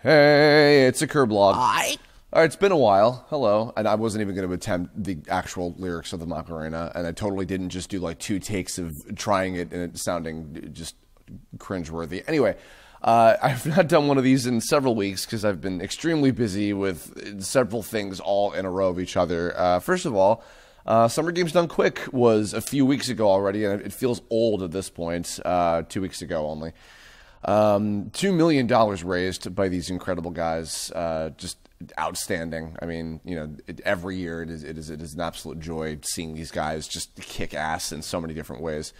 Hey, it's a Kirblog. Hi. All right, it's been a while. Hello. And I wasn't even going to attempt the actual lyrics of the Macarena, and I totally didn't just do like 2 takes of trying it and it sounding just cringeworthy. Anyway, I've not done one of these in several weeks because I've been extremely busy with several things all in a row of each other. First of all, Summer Games Done Quick was a few weeks ago already, and it feels old at this point, 2 weeks ago only. $2 million raised by these incredible guys, just outstanding. I mean, you know, every year it is an absolute joy seeing these guys just kick ass in so many different ways.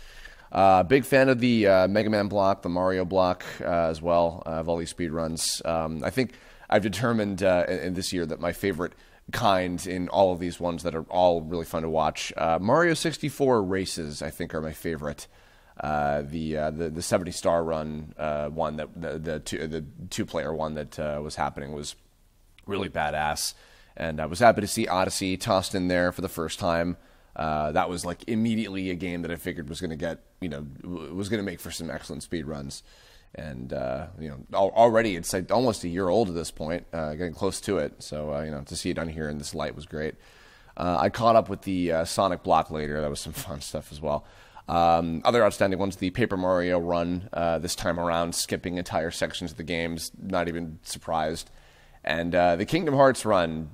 Big fan of the Mega Man block, the Mario block as well, of all these speedruns. I think I've determined in this year that my favorite kind in all of these ones that are all really fun to watch, Mario 64 races, I think, are my favorite. The 70-star run one that the two-player one that was happening was really badass, and I was happy to see Odyssey tossed in there for the first time. That was like immediately a game that I figured was going to get, was going to make for some excellent speed runs, and already it's like almost a year old at this point, getting close to it. So to see it on here in this light was great. I caught up with the Sonic block later. That was some fun stuff as well. Other outstanding ones, the Paper Mario run this time around, skipping entire sections of the games, not even surprised. And the Kingdom Hearts run,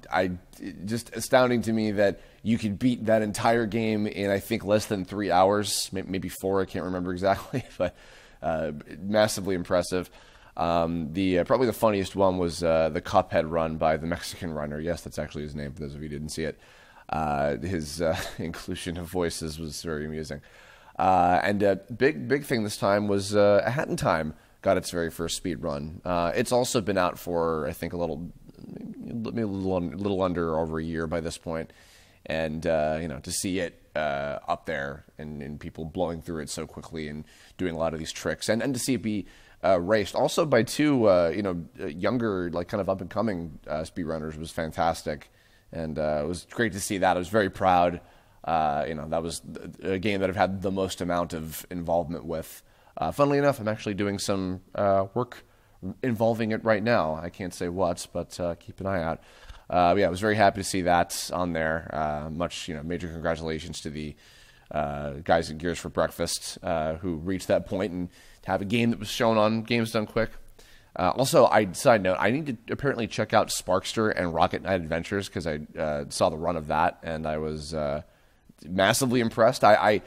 just astounding to me that you could beat that entire game in, I think, less than 3 hours, maybe 4, I can't remember exactly, but massively impressive. Probably the funniest one was the Cuphead run by the Mexican runner. Yes, that's actually his name, for those of you who didn't see it. His inclusion of voices was very amusing. And a big thing this time was A Hat in Time got its very first speed run. It's also been out for, I think, maybe a little under over a year by this point. And to see it up there and people blowing through it so quickly and doing a lot of these tricks, and to see it be raced also by two younger, like kind of up and coming speedrunners was fantastic. And it was great to see that. I was very proud. That was a game that I've had the most amount of involvement with. Funnily enough, I'm actually doing some work involving it right now. I can't say what, but keep an eye out. I was very happy to see that on there. Major congratulations to the guys at Gears for Breakfast who reached that point and to have a game that was shown on Games Done Quick. Also, side note, I need to apparently check out Sparkster and Rocket Knight Adventures because I saw the run of that and I was massively impressed. I've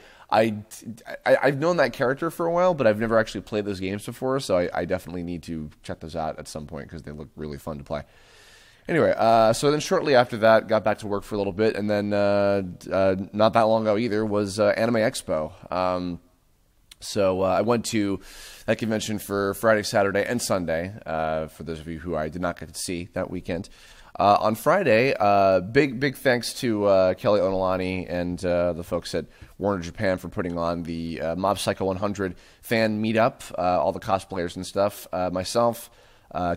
known that character for a while, but I've never actually played those games before, so I definitely need to check those out at some point because they look really fun to play. Anyway, so then shortly after that, got back to work for a little bit, and then not that long ago either was Anime-Expo. So I went to that convention for Friday, Saturday, and Sunday, for those of you who I did not get to see that weekend. On Friday, big thanks to Kelly Onolani and the folks at Warner Japan for putting on the Mob Psycho 100 fan meetup, all the cosplayers and stuff. Myself,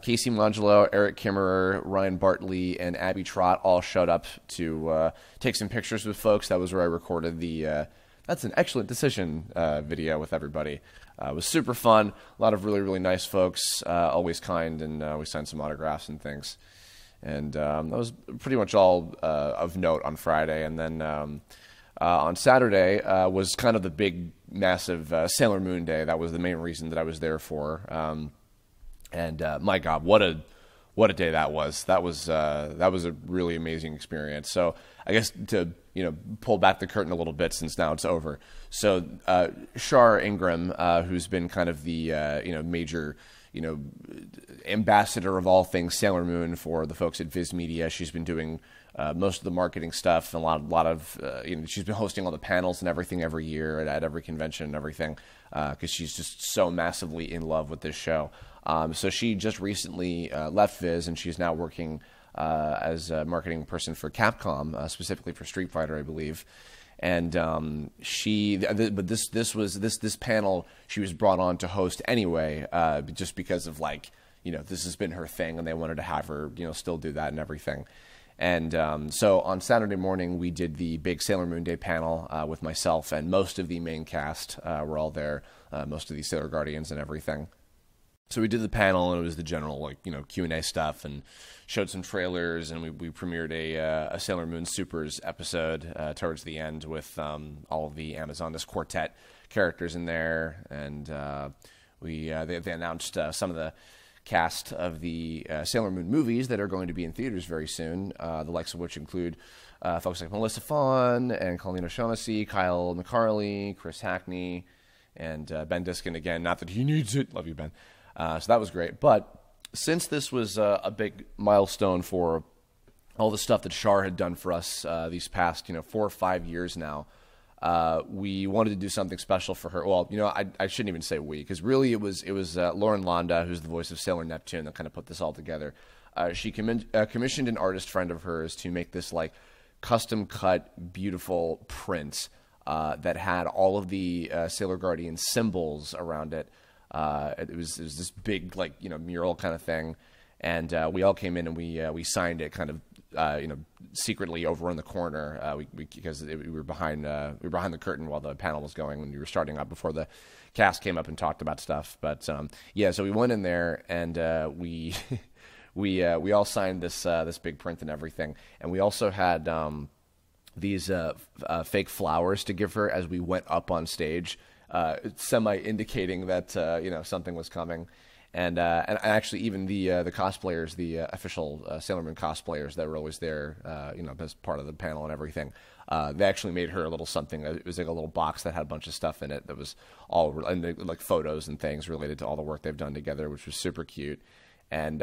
Casey Modulo, Eric Kimmerer, Ryan Bartley, and Abby Trott all showed up to take some pictures with folks. That was where I recorded the That's an Excellent Decision video with everybody. It was super fun. A lot of really, really nice folks, always kind, and we signed some autographs and things. And that was pretty much all of note on Friday. And then on Saturday was kind of the big, massive Sailor Moon Day. That was the main reason that I was there for. My God, what a day that was. That was a really amazing experience. So I guess to pull back the curtain a little bit since now it's over. So Char Ingram, who's been kind of the major ambassador of all things Sailor Moon for the folks at Viz Media. She's been doing most of the marketing stuff and a lot of she's been hosting all the panels and everything every year at every convention and everything because she's just so massively in love with this show. So she just recently left Viz and she's now working as a marketing person for Capcom, specifically for Street Fighter, I believe. And this panel she was brought on to host anyway, just because of this has been her thing, and they wanted to have her still do that and everything. And so on Saturday morning we did the big Sailor Moon Day panel with myself and most of the main cast were all there, most of the Sailor Guardians and everything. So we did the panel, and it was the general, like, Q&A stuff, and showed some trailers, and we premiered a Sailor Moon Supers episode towards the end with all of the Amazoness Quartet characters in there, and they announced some of the cast of the Sailor Moon movies that are going to be in theaters very soon, the likes of which include folks like Melissa Fawn and Colleen O'Shaughnessy, Kyle McCarley, Chris Hackney, and Ben Diskin again. Not that he needs it. Love you, Ben. So that was great. But since this was a big milestone for all the stuff that Char had done for us these past 4 or 5 years now, we wanted to do something special for her. Well, I shouldn't even say we, because really it was Lauren Londa, who's the voice of Sailor Neptune, that kind of put this all together. She commissioned an artist friend of hers to make this like custom cut, beautiful print that had all of the Sailor Guardian symbols around it. It was this big mural kind of thing, and we all came in and we signed it kind of secretly over in the corner because we were behind the curtain while the panel was going when we were starting up before the cast came up and talked about stuff. But so we went in there and we we all signed this big print and everything, and we also had these fake flowers to give her as we went up on stage. Semi-indicating that something was coming, and actually even the cosplayers, the official Sailor Moon cosplayers that were always there, as part of the panel and everything, they actually made her a little something. It was like a little box that had a bunch of stuff in it that was all like photos and things related to all the work they've done together, which was super cute. And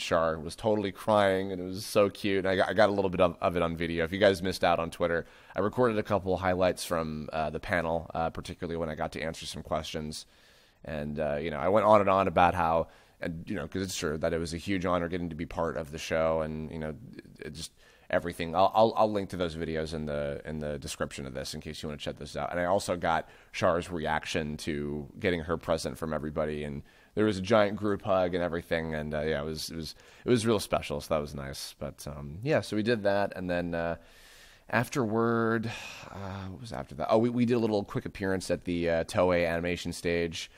Char was totally crying, and it was so cute. I got a little bit of it on video. If you guys missed out on Twitter, I recorded a couple highlights from the panel, particularly when I got to answer some questions. And I went on and on about how, because it's true that it was a huge honor getting to be part of the show, and just everything. I'll link to those videos in the description of this in case you want to check this out. And I also got Char's reaction to getting her present from everybody, and there was a giant group hug and everything, and it was real special, so that was nice. But so we did that, and then afterward, what was after that? Oh, we did a little quick appearance at the Toei animation stage.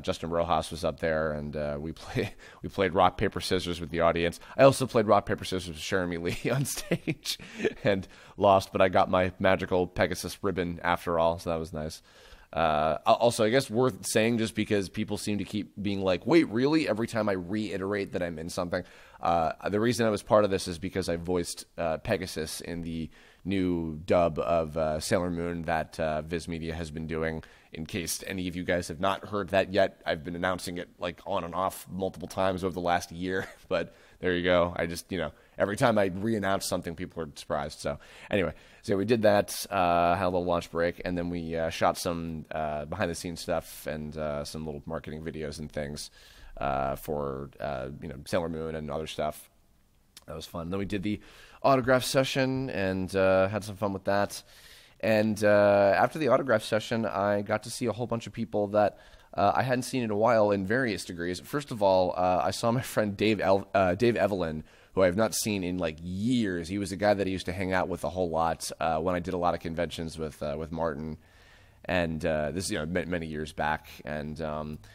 Justin Rojas was up there, and we played rock paper scissors with the audience. I also played rock paper scissors with Jeremy Lee on stage and lost, but I got my magical Pegasus ribbon after all, so that was nice. Also, I guess worth saying, just because people seem to keep being like, wait, really? Every time I reiterate that I'm in something. The reason I was part of this is because I voiced Pegasus in the new dub of Sailor Moon that Viz Media has been doing. In case any of you guys have not heard that yet, I've been announcing it like on and off multiple times over the last year. But there you go. I just, every time I re-announce something, people are surprised. So anyway, we did that, had a little lunch break, and then we shot some behind-the-scenes stuff and some little marketing videos and things for Sailor Moon and other stuff. That was fun. Then we did the autograph session and had some fun with that. And after the autograph session, I got to see a whole bunch of people that I hadn't seen in a while in various degrees. First of all, I saw my friend Dave Evelyn, who I have not seen in like years. He was a guy that I used to hang out with a whole lot when I did a lot of conventions with Martin. And this is many years back, and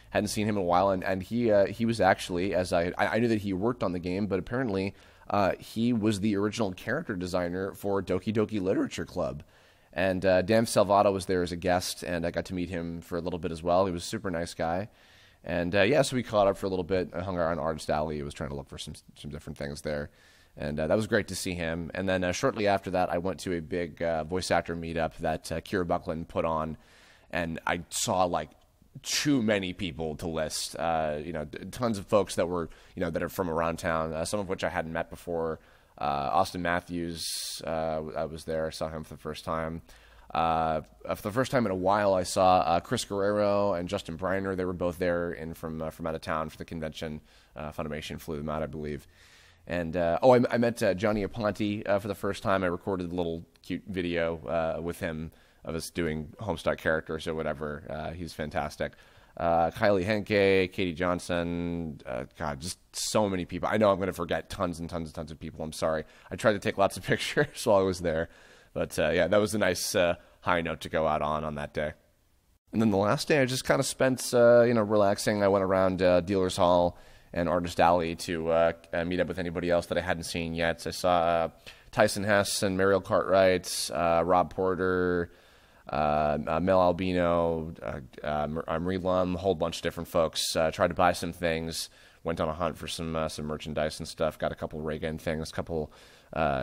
hadn't seen him in a while. And he was actually, as I knew that he worked on the game, but apparently he was the original character designer for Doki Doki Literature Club. And Dan Salvato was there as a guest, and I got to meet him for a little bit as well. He was a super nice guy. And so we caught up for a little bit. I hung out on Artist Alley. I was trying to look for some different things there. And that was great to see him. And then shortly after that, I went to a big voice actor meetup that Kira Buckland put on. And I saw like too many people to list. Tons of folks that were, that are from around town, some of which I hadn't met before. Austin Matthews, I was there. I saw him for the first time. For the first time in a while, I saw Chris Guerrero and Justin Briner. They were both there and from out of town for the convention. Funimation flew them out, I believe. And I met Johnny Aponte for the first time. I recorded a little cute video with him of us doing Homestuck characters or whatever. He's fantastic. Kylie Henke, Katie Johnson, God, just so many people. I know I'm going to forget tons and tons and tons of people. I'm sorry. I tried to take lots of pictures while I was there. But, that was a nice high note to go out on that day. And then the last day, I just kind of spent, relaxing. I went around Dealers Hall and Artist Alley to meet up with anybody else that I hadn't seen yet. So I saw Tyson Hess and Mariel Cartwright, Rob Porter, Mel Albino, Marie Lum, a whole bunch of different folks. Tried to buy some things. Went on a hunt for some merchandise and stuff. Got a couple Reagan things, a couple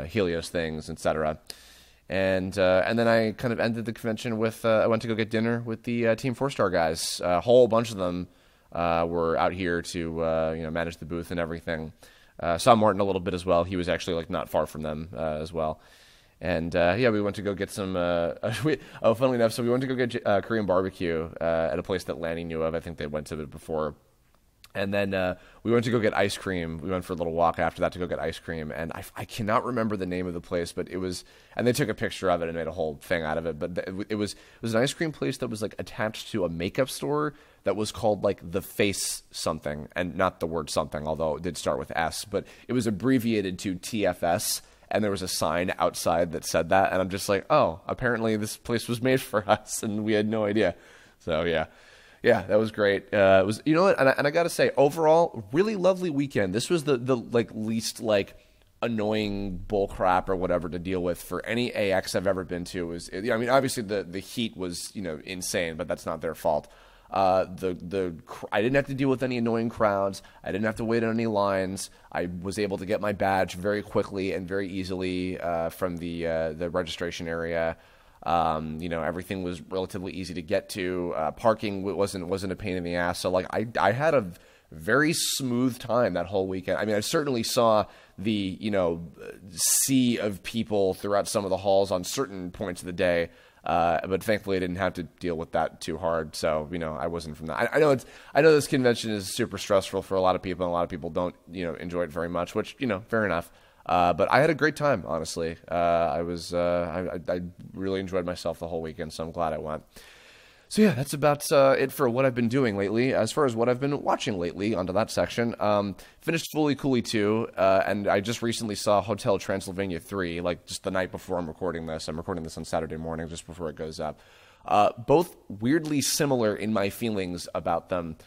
Helios things, etc. And then I kind of ended the convention with I went to go get dinner with the Team 4-Star guys. A whole bunch of them were out here to manage the booth and everything. Saw Martin a little bit as well. He was actually like not far from them as well. And we went to go get some. Funnily enough, so we went to go get Korean barbecue at a place that Lanny knew of. I think they went to it before. And then we went to go get ice cream. We went for a little walk after that to go get ice cream. And I cannot remember the name of the place, but it was, and they took a picture of it and made a whole thing out of it. But it was an ice cream place that was like attached to a makeup store that was called like The Face something, and not the word something, although it did start with S. But it was abbreviated to TFS, and there was a sign outside that said that. And I'm just like, oh, apparently this place was made for us, and we had no idea. So yeah. Yeah, that was great. It was, you know what, and I got to say, overall, really lovely weekend. This was the like least like annoying bull crap or whatever to deal with for any AX I've ever been to. I mean, obviously the heat was insane, but that's not their fault. I didn't have to deal with any annoying crowds. I didn't have to wait on any lines. I was able to get my badge very quickly and very easily from the registration area. Everything was relatively easy to get to. Parking wasn't a pain in the ass. So like I had a very smooth time that whole weekend. I mean, I certainly saw the, sea of people throughout some of the halls on certain points of the day. But thankfully I didn't have to deal with that too hard. So, I wasn't from that. I know this convention is super stressful for a lot of people, and a lot of people don't, enjoy it very much, which, fair enough. But I had a great time, honestly. I really enjoyed myself the whole weekend, so I'm glad I went. So yeah, that's about it for what I've been doing lately. As far as what I've been watching lately, onto that section, finished Fooly, Cooly 2, and I just recently saw Hotel Transylvania 3, like just the night before I'm recording this. I'm recording this on Saturday morning, just before it goes up. Both weirdly similar in my feelings about them.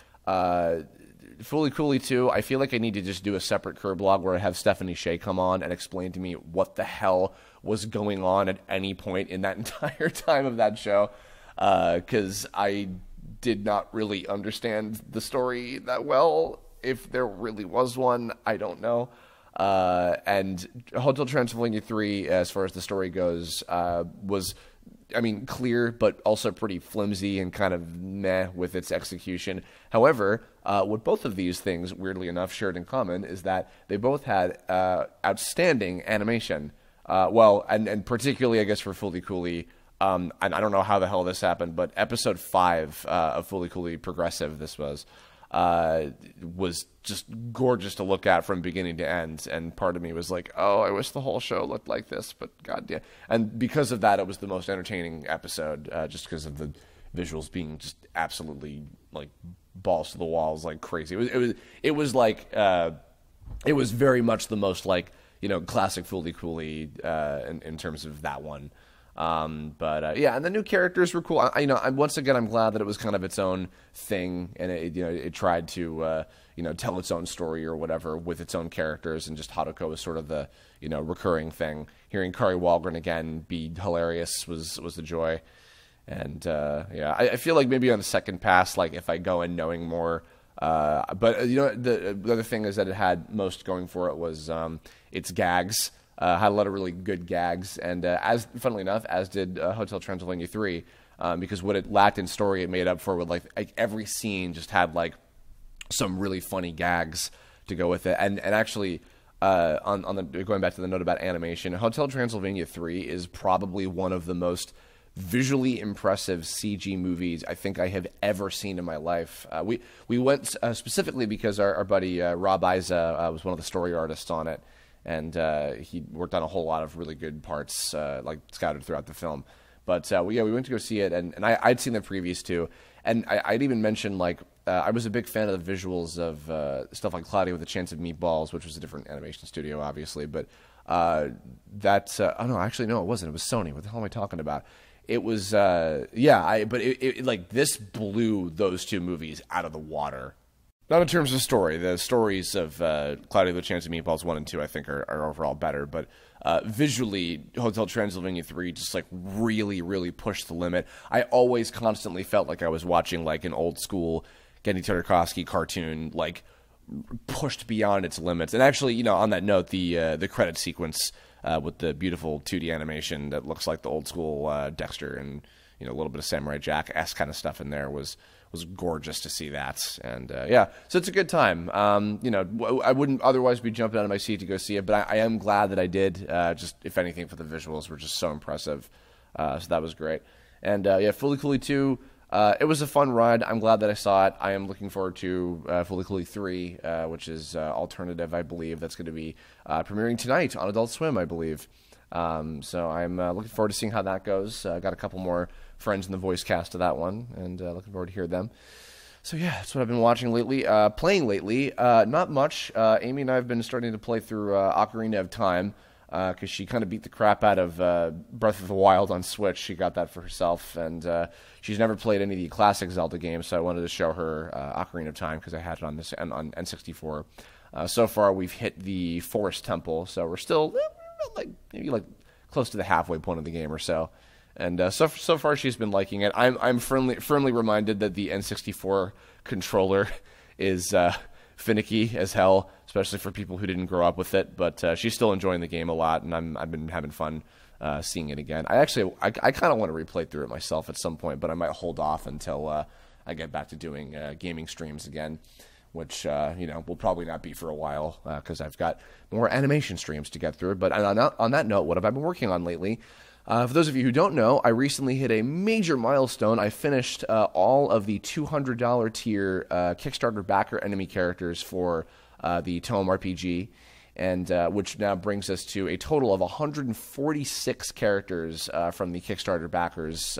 Fooly Cooly 2, I feel like I need to just do a separate Kirblog where I have Stephanie Shea come on and explain to me what the hell was going on at any point in that entire time of that show, because I did not really understand the story that well. If there really was one, I don't know. And Hotel Transylvania 3, as far as the story goes, was, clear, but also pretty flimsy and kind of meh with its execution. However, what both of these things, weirdly enough, shared in common is that they both had outstanding animation. And particularly, I guess, for Fooly Cooly, and I don't know how the hell this happened, but episode 5 of Fooly Cooly Progressive, this was just gorgeous to look at from beginning to end, and part of me was like, oh, I wish the whole show looked like this, but goddamn. And because of that, it was the most entertaining episode, just because of the visuals being just absolutely like balls to the walls, like crazy. It was very much the most like classic Fooly Cooly in terms of that one. And the new characters were cool. Once again, I'm glad that it was kind of its own thing, and it tried to tell its own story or whatever with its own characters, and just Haruko was sort of the recurring thing. Hearing Kari Walgren again be hilarious was the joy. And I feel like maybe on the second pass, like if I go in knowing more, but the other thing is that it had most going for it was its gags. Had a lot of really good gags, and funnily enough, as did Hotel Transylvania 3, because what it lacked in story, it made up for with like every scene just had like some really funny gags to go with it. And actually, going back to the note about animation, Hotel Transylvania 3 is probably one of the most visually impressive CG movies I think I have ever seen in my life. We went specifically because our buddy Rob Isa was one of the story artists on it. And he worked on a whole lot of really good parts, like scattered throughout the film. But we went to go see it, and I'd seen the previews too. And I'd even mentioned, like, I was a big fan of the visuals of stuff like Cloudy with a Chance of Meatballs, which was a different animation studio, obviously. But no, it wasn't. It was Sony. What the hell am I talking about? it was, but it like this blew those two movies out of the water. Not in terms of story. The stories of Cloudy with a Chance of Meatballs 1 and 2, I think, are overall better. But visually, Hotel Transylvania 3 just, like, really, really pushed the limit. I always constantly felt like I was watching, like, an old-school Gendy Tartakovsky cartoon, like, pushed beyond its limits. And actually, you know, on that note, the credit sequence with the beautiful 2D animation that looks like the old-school Dexter and, you know, a little bit of Samurai Jack-esque kind of stuff in there was gorgeous to see that. And so it's a good time. You know, I wouldn't otherwise be jumping out of my seat to go see it, but I am glad that I did, just if anything for the visuals were just so impressive. So that was great. And Fooly Cooly 2, it was a fun ride. I'm glad that I saw it. I am looking forward to Fooly Cooly 3, which is alternative, I believe. That's going to be premiering tonight on Adult Swim, I believe. So I'm looking forward to seeing how that goes. I got a couple more friends in the voice cast of that one, and looking forward to hear them. So yeah, that's what I've been watching lately. Playing lately, not much. Amy and I have been starting to play through Ocarina of Time, because she kind of beat the crap out of Breath of the Wild on Switch. She got that for herself, and she's never played any of the classic Zelda games, so I wanted to show her Ocarina of Time, because I had it on on N64. So far, we've hit the Forest Temple, so we're still maybe close to the halfway point of the game or so. And so far she's been liking it. I'm firmly reminded that the N64 controller is finicky as hell, especially for people who didn't grow up with it. But she's still enjoying the game a lot, and I've been having fun seeing it again. I kind of want to replay through it myself at some point, but I might hold off until I get back to doing gaming streams again, which will probably not be for a while, because I've got more animation streams to get through. But on that note, what have I been working on lately? For those of you who don't know, I recently hit a major milestone. I finished all of the $200 tier Kickstarter backer enemy characters for the Tome RPG, and which now brings us to a total of 146 characters from the Kickstarter backers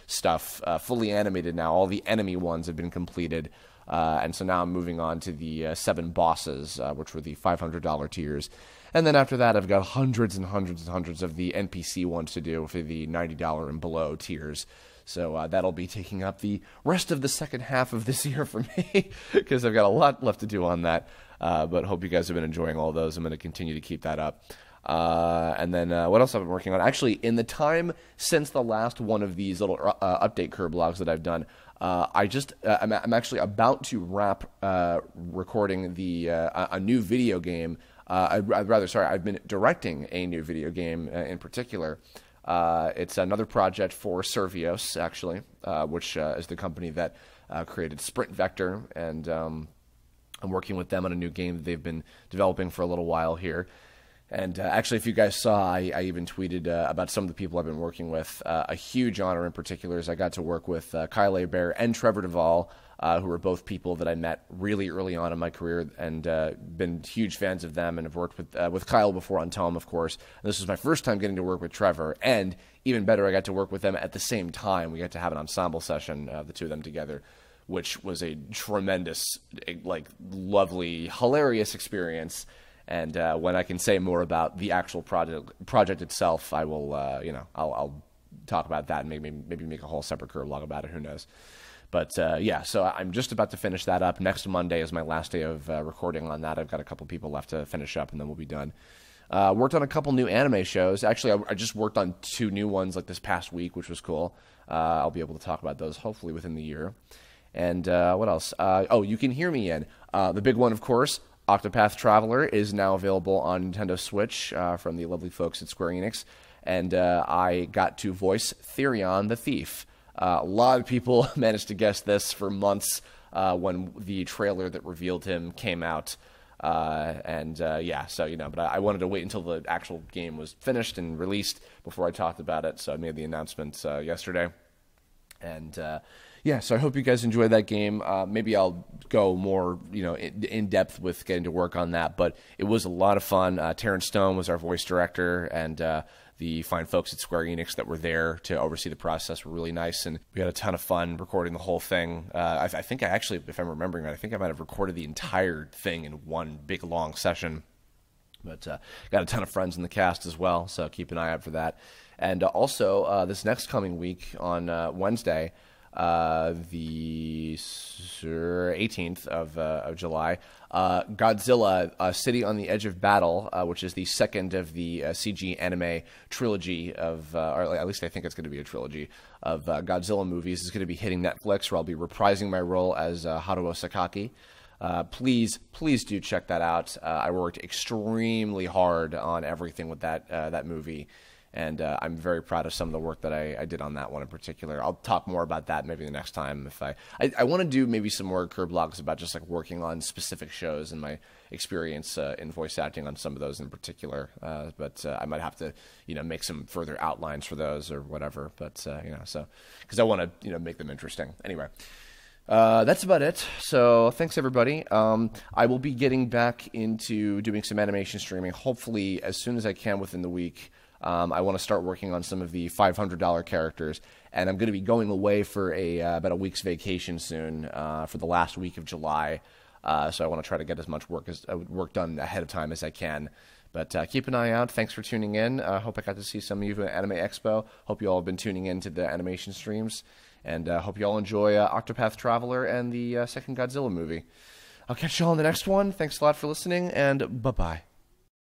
stuff, fully animated now. All the enemy ones have been completed. And so now I'm moving on to the 7 bosses, which were the $500 tiers. And then after that, I've got hundreds and hundreds and hundreds of the NPC ones to do for the $90 and below tiers. So that'll be taking up the rest of the second half of this year for me, because I've got a lot left to do on that. But hope you guys have been enjoying all those. I'm going to continue to keep that up. And then what else have I been working on? Actually, in the time since the last one of these little update Kirblog that I've done, I'm actually about to wrap recording a new video game. I've been directing a new video game in particular. It's another project for Servios, actually, which is the company that created Sprint Vector, and I'm working with them on a new game that they've been developing for a little while here. And actually, if you guys saw, I even tweeted about some of the people I've been working with. A huge honor in particular is I got to work with Kyle Bear and Trevor Duvall, who are both people that I met really early on in my career, and been huge fans of them, and have worked with Kyle before on Tome, of course. And this was my first time getting to work with Trevor, and even better, I got to work with them at the same time. We got to have an ensemble session, the two of them together, which was a tremendous, lovely, hilarious experience. And when I can say more about the actual project itself, I will, I'll talk about that and maybe make a whole separate Kirblog about it. Who knows? But so I'm just about to finish that up. Next Monday is my last day of recording on that. I've got a couple people left to finish up, and then we'll be done. Worked on a couple new anime shows. Actually, I just worked on 2 new ones this past week, which was cool. I'll be able to talk about those hopefully within the year. And what else? You can hear me in. The big one, of course, Octopath Traveler is now available on Nintendo Switch from the lovely folks at Square Enix. And I got to voice Therion the Thief. A lot of people managed to guess this for months when the trailer that revealed him came out. But I wanted to wait until the actual game was finished and released before I talked about it. So I made the announcement yesterday. And so I hope you guys enjoy that game. Maybe I'll go more, in depth with getting to work on that. But it was a lot of fun. Terrence Stone was our voice director, and the fine folks at Square Enix that were there to oversee the process were really nice, and we had a ton of fun recording the whole thing. I think I actually, if I'm remembering right, I think I might have recorded the entire thing in one big long session. But got a ton of friends in the cast as well, so keep an eye out for that. And also, this next coming week on Wednesday, the 18th of July, Godzilla, City on the Edge of Battle, which is the second of the CG anime trilogy of, or at least I think it's going to be a trilogy of Godzilla movies, is going to be hitting Netflix, where I'll be reprising my role as Haruo Sakaki. Please do check that out. I worked extremely hard on everything with that movie. And I'm very proud of some of the work that I did on that one in particular. I'll talk more about that maybe the next time. If I want to do maybe some more Kirblogs about just like working on specific shows and my experience in voice acting on some of those in particular. But I might have to, make some further outlines for those or whatever. But, so because I want to, make them interesting. Anyway. That's about it. So thanks everybody. I will be getting back into doing some animation streaming, hopefully as soon as I can within the week. I want to start working on some of the $500 characters, and I'm going to be going away for about a week's vacation soon for the last week of July. So I want to try to get as much work done ahead of time as I can. But keep an eye out. Thanks for tuning in. Hope I got to see some of you at Anime-Expo. Hope you all have been tuning in to the animation streams. And hope you all enjoy Octopath Traveler and the second Godzilla movie. I'll catch you all in the next one. Thanks a lot for listening, and bye-bye.